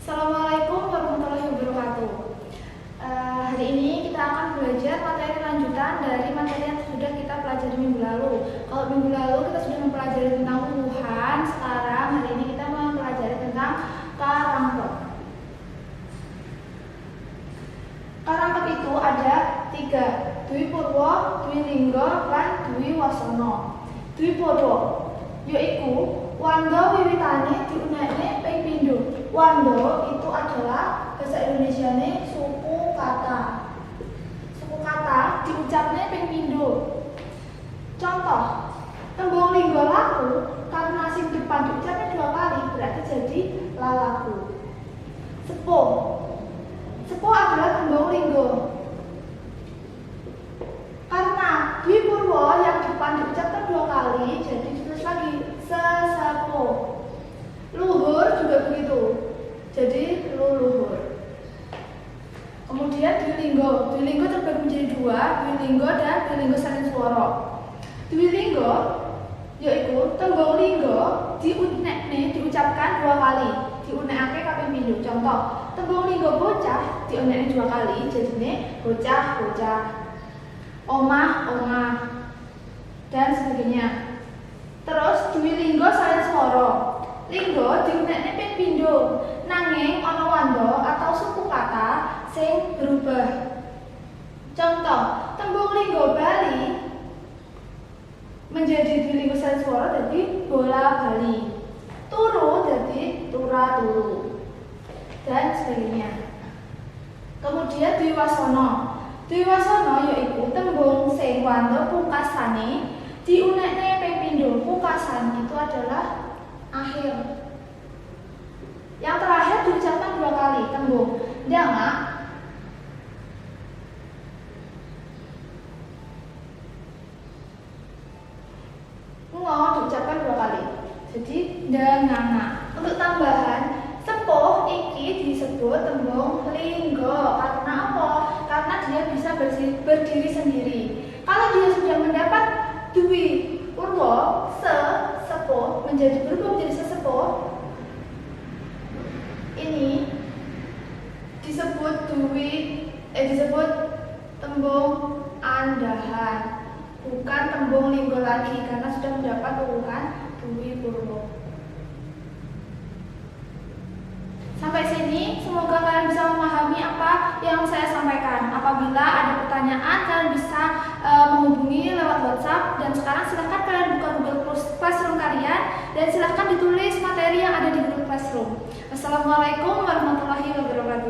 Assalamualaikum warahmatullahi wabarakatuh. Hari ini kita akan belajar materi lanjutan dari materi yang sudah kita pelajari minggu lalu. Kalau minggu lalu kita sudah mempelajari tentang tumbuhan, sekarang hari ini kita mempelajari tentang karangkep. Karangkep itu ada 3, Dwi Purwo, Dwi Linggo, dan Dwi Wasono. Dwi Purwo yaiku wanda wiwitane diunekne ping pindho. Wanda itu adalah bahasa Indonesiane suku kata. Suku kata diucapnya ping pindho. Contoh, tembung linggo laku karena sing depan diucapnya 2 kali berarti jadi lalaku. Sepuh. Sepuh adalah tembung linggo. Karena Dwi Purwo yang depan diucapkan 2 kali jadi ditulis lagi sesepuh. Luhur juga begitu, jadi luluhur. Kemudian Dwi Linggo. Dwi Linggo terbagi menjadi 2, Dwi Linggo dan Dwi Linggo salin swara. Dwi Linggo yaitu tembung linggo diucapkan 2 kali, diunekake kaping pindho. Contoh, tembung linggo bocah diunekake 2 kali jadine bocah bocah, omah omah, dan sebagainya. Terus Dwi Linggo salin swara. Linggo diunekne ping pindho, nanging ana wanda atau suku kata sing berubah. Contoh, tembung linggo Bali menjadi Dwi Linggo salin swara dadi bola bali. Turu dadi tura turu, dan sebagainya. Kemudian Dwi Wasono. Dwi Wasono yaiku tembung sing wanda pungkasane diunekne ping pindho. Pungkasan itu adalah akhir. Yang terakhir diucapkan 2 kali, tembung danga diucapkan 2 kali. Jadi dangana. Untuk tambahan, sepuh iki disebut tembung linggo. Karena apa? Karena dia bisa berdiri sendiri. Kalau dia sudah mendapat Dwi Purwo sepuh menjadi berubah menjadi sesepuh, ini disebut disebut tembung andahan, bukan tembung linggo lagi karena sudah mendapat urutan Dwi Purwo. Sampai sini, semoga kalian bisa memahami apa yang saya sampaikan. Apabila ada pertanyaan, kalian bisa menghubungi lewat WhatsApp. Dan sekarang silahkan kalian buka Google Classroom kalian dan silahkan ditulis materi yang ada di Google Classroom. Wassalamualaikum warahmatullahi wabarakatuh.